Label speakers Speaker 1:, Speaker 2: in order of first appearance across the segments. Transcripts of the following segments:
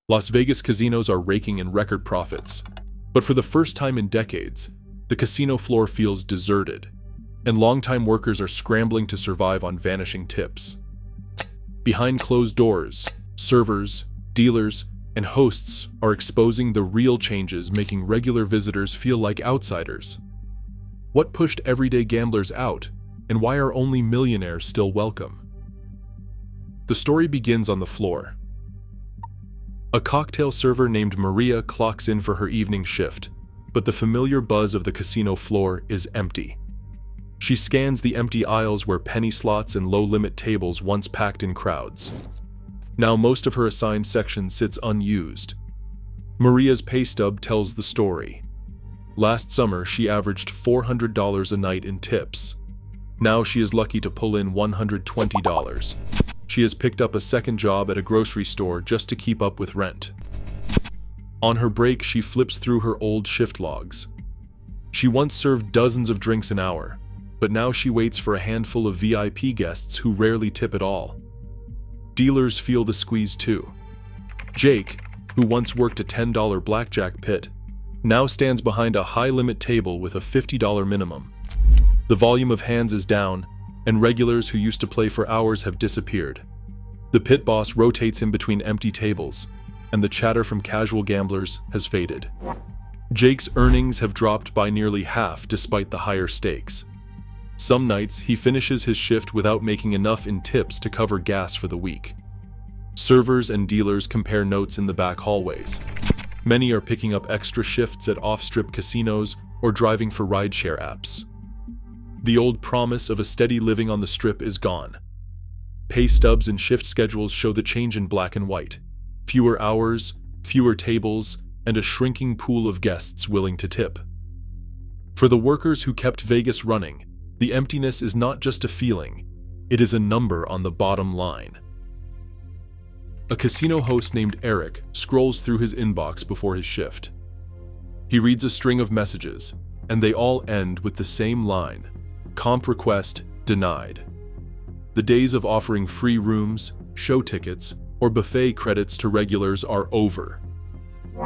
Speaker 1: Las Vegas casinos are raking in record profits. But for the first time in decades, the casino floor feels deserted, and longtime workers are scrambling to survive on vanishing tips. Behind closed doors, servers, dealers, and hosts are exposing the real changes making regular visitors feel like outsiders. What pushed everyday gamblers out, and why are only millionaires still welcome? The story begins on the floor. A cocktail server named Maria clocks in for her evening shift, but the familiar buzz of the casino floor is empty. She scans the empty aisles where penny slots and low-limit tables once packed in crowds. Now most of her assigned section sits unused. Maria's pay stub tells the story. Last summer, she averaged $400 a night in tips. Now she is lucky to pull in $120. She has picked up a second job at a grocery store just to keep up with rent. On her break, she flips through her old shift logs. She once served dozens of drinks an hour, but now she waits for a handful of VIP guests who rarely tip at all. Dealers feel the squeeze too. Jake, who once worked a $10 blackjack pit, now stands behind a high-limit table with a $50 minimum. The volume of hands is down, and regulars who used to play for hours have disappeared. The pit boss rotates in between empty tables, and the chatter from casual gamblers has faded. Jake's earnings have dropped by nearly half despite the higher stakes. Some nights, he finishes his shift without making enough in tips to cover gas for the week. Servers and dealers compare notes in the back hallways. Many are picking up extra shifts at off-strip casinos or driving for rideshare apps. The old promise of a steady living on the strip is gone. Pay stubs and shift schedules show the change in black and white. Fewer hours, fewer tables, and a shrinking pool of guests willing to tip. For the workers who kept Vegas running, the emptiness is not just a feeling, it is a number on the bottom line. A casino host named Eric scrolls through his inbox before his shift. He reads a string of messages, and they all end with the same line: comp request denied. The days of offering free rooms, show tickets, or buffet credits to regulars are over.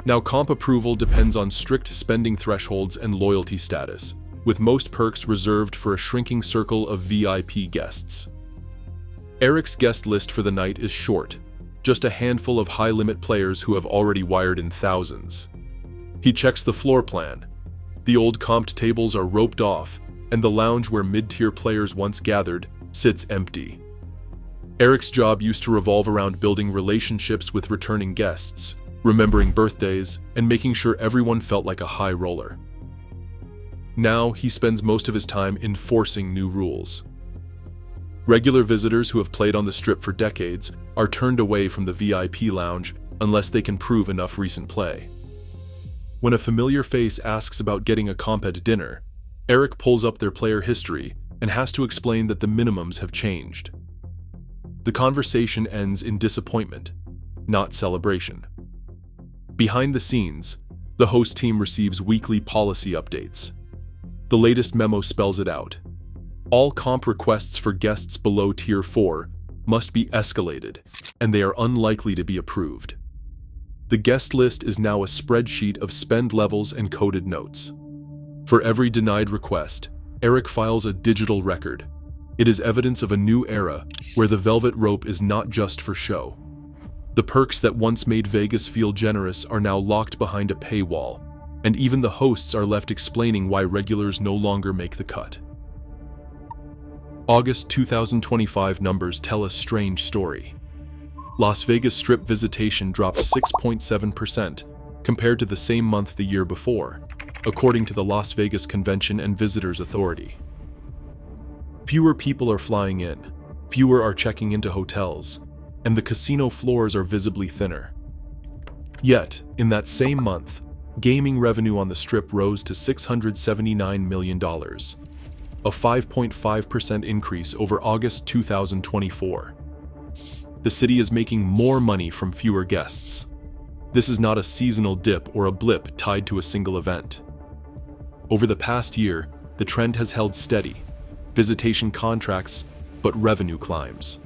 Speaker 1: Now comp approval depends on strict spending thresholds and loyalty status, with most perks reserved for a shrinking circle of VIP guests. Eric's guest list for the night is short, just a handful of high-limit players who have already wired in thousands. He checks the floor plan. The old comped tables are roped off, and the lounge where mid-tier players once gathered sits empty. Eric's job used to revolve around building relationships with returning guests, remembering birthdays, and making sure everyone felt like a high roller. Now he spends most of his time enforcing new rules. Regular visitors who have played on the strip for decades are turned away from the VIP lounge unless they can prove enough recent play. When a familiar face asks about getting a comp at dinner, Eric pulls up their player history and has to explain that the minimums have changed. The conversation ends in disappointment, not celebration. Behind the scenes, the host team receives weekly policy updates. The latest memo spells it out. All comp requests for guests below Tier 4 must be escalated, and they are unlikely to be approved. The guest list is now a spreadsheet of spend levels and coded notes. For every denied request, Eric files a digital record. It is evidence of a new era where the velvet rope is not just for show. The perks that once made Vegas feel generous are now locked behind a paywall, and even the hosts are left explaining why regulars no longer make the cut. August 2025 numbers tell a strange story. Las Vegas Strip visitation dropped 6.7% compared to the same month the year before, according to the Las Vegas Convention and Visitors Authority. Fewer people are flying in, fewer are checking into hotels, and the casino floors are visibly thinner. Yet, in that same month, gaming revenue on the Strip rose to $679 million, a 5.5% increase over August 2024. The city is making more money from fewer guests. This is not a seasonal dip or a blip tied to a single event. Over the past year, the trend has held steady. Visitation contracts, but revenue climbs.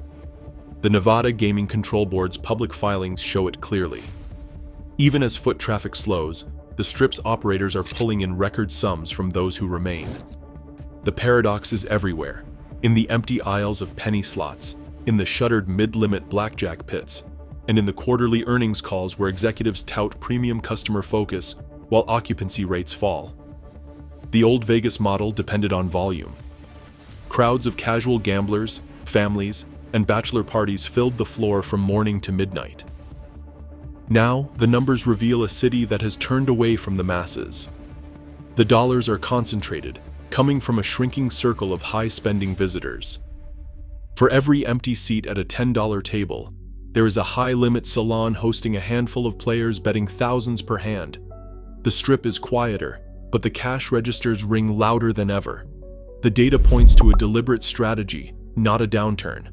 Speaker 1: The Nevada Gaming Control Board's public filings show it clearly. Even as foot traffic slows, the Strip's operators are pulling in record sums from those who remain. The paradox is everywhere, in the empty aisles of penny slots, in the shuttered mid-limit blackjack pits, and in the quarterly earnings calls where executives tout premium customer focus while occupancy rates fall. The old Vegas model depended on volume. Crowds of casual gamblers, families, and bachelor parties filled the floor from morning to midnight. Now, the numbers reveal a city that has turned away from the masses. The dollars are concentrated, coming from a shrinking circle of high-spending visitors. For every empty seat at a $10 table, there is a high-limit salon hosting a handful of players betting thousands per hand. The Strip is quieter, but the cash registers ring louder than ever. The data points to a deliberate strategy, not a downturn.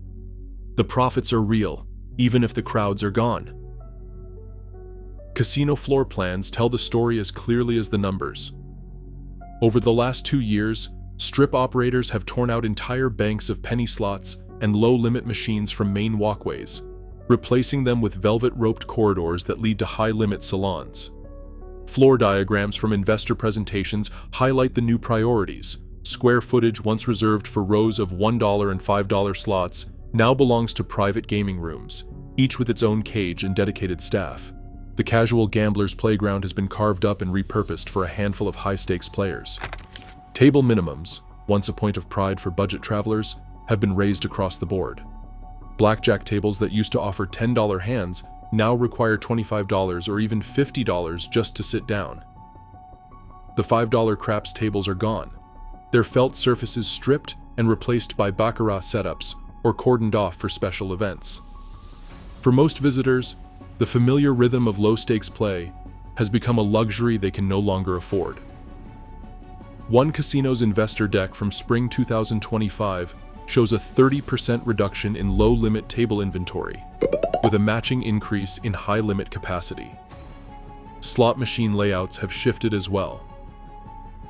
Speaker 1: The profits are real, even if the crowds are gone. Casino floor plans tell the story as clearly as the numbers. Over the last 2 years, Strip operators have torn out entire banks of penny slots and low-limit machines from main walkways, replacing them with velvet-roped corridors that lead to high-limit salons. Floor diagrams from investor presentations highlight the new priorities. Square footage once reserved for rows of $1 and $5 slots now belongs to private gaming rooms, each with its own cage and dedicated staff. The casual gambler's playground has been carved up and repurposed for a handful of high-stakes players. Table minimums, once a point of pride for budget travelers, have been raised across the board. Blackjack tables that used to offer $10 hands now require $25 or even $50 just to sit down. The $5 craps tables are gone, their felt surfaces stripped and replaced by baccarat setups or cordoned off for special events. For most visitors, the familiar rhythm of low-stakes play has become a luxury they can no longer afford. One casino's investor deck from spring 2025 shows a 30% reduction in low-limit table inventory, with a matching increase in high-limit capacity. Slot machine layouts have shifted as well.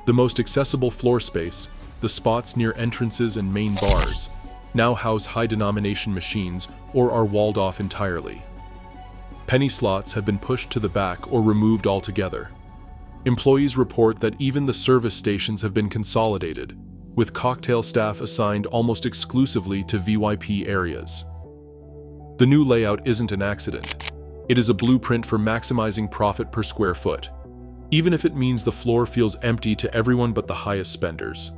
Speaker 1: The most accessible floor space, the spots near entrances and main bars, now house high-denomination machines or are walled off entirely. Penny slots have been pushed to the back or removed altogether. Employees report that even the service stations have been consolidated, with cocktail staff assigned almost exclusively to VIP areas. The new layout isn't an accident. It is a blueprint for maximizing profit per square foot, even if it means the floor feels empty to everyone but the highest spenders.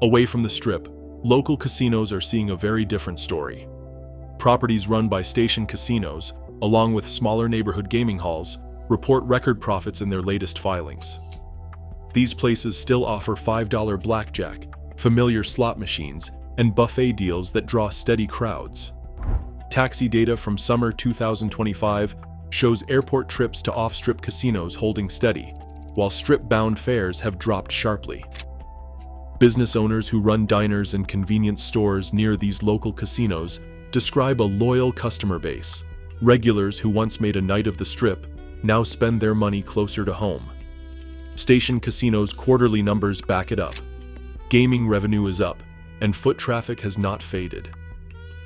Speaker 1: Away from the Strip, local casinos are seeing a very different story. Properties run by station casinos, along with smaller neighborhood gaming halls, report record profits in their latest filings. These places still offer $5 blackjack, familiar slot machines, and buffet deals that draw steady crowds. Taxi data from summer 2025 shows airport trips to off-strip casinos holding steady, while strip-bound fares have dropped sharply. Business owners who run diners and convenience stores near these local casinos describe a loyal customer base. Regulars who once made a night of the Strip now spend their money closer to home. Station casinos' quarterly numbers back it up. Gaming revenue is up, and foot traffic has not faded.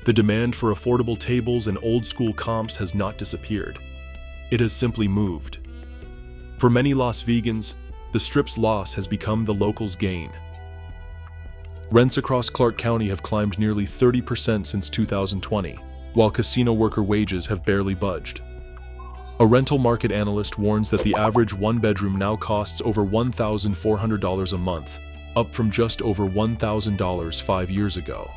Speaker 1: The demand for affordable tables and old-school comps has not disappeared. It has simply moved. For many Las Vegans, the Strip's loss has become the locals' gain. Rents across Clark County have climbed nearly 30% since 2020, while casino worker wages have barely budged. A rental market analyst warns that the average one-bedroom now costs over $1,400 a month, up from just over $1,000 5 years ago.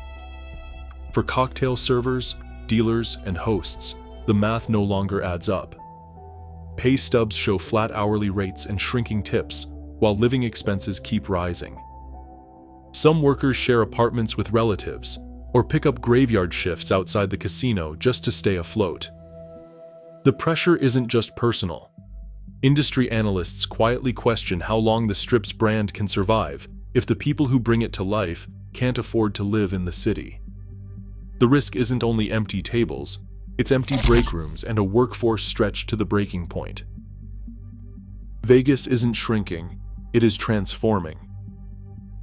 Speaker 1: For cocktail servers, dealers, and hosts, the math no longer adds up. Pay stubs show flat hourly rates and shrinking tips, while living expenses keep rising. Some workers share apartments with relatives, or pick up graveyard shifts outside the casino just to stay afloat. The pressure isn't just personal. Industry analysts quietly question how long the Strip's brand can survive if the people who bring it to life can't afford to live in the city. The risk isn't only empty tables, it's empty break rooms and a workforce stretched to the breaking point. Vegas isn't shrinking, it is transforming.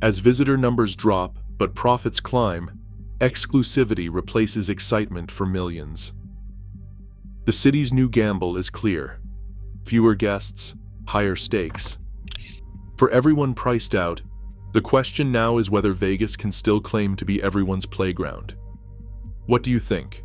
Speaker 1: As visitor numbers drop but profits climb, exclusivity replaces excitement for millions. The The city's new gamble is clear. Fewer guests, higher stakes. For everyone priced out, the question now is whether Vegas can still claim to be everyone's playground. What do you think?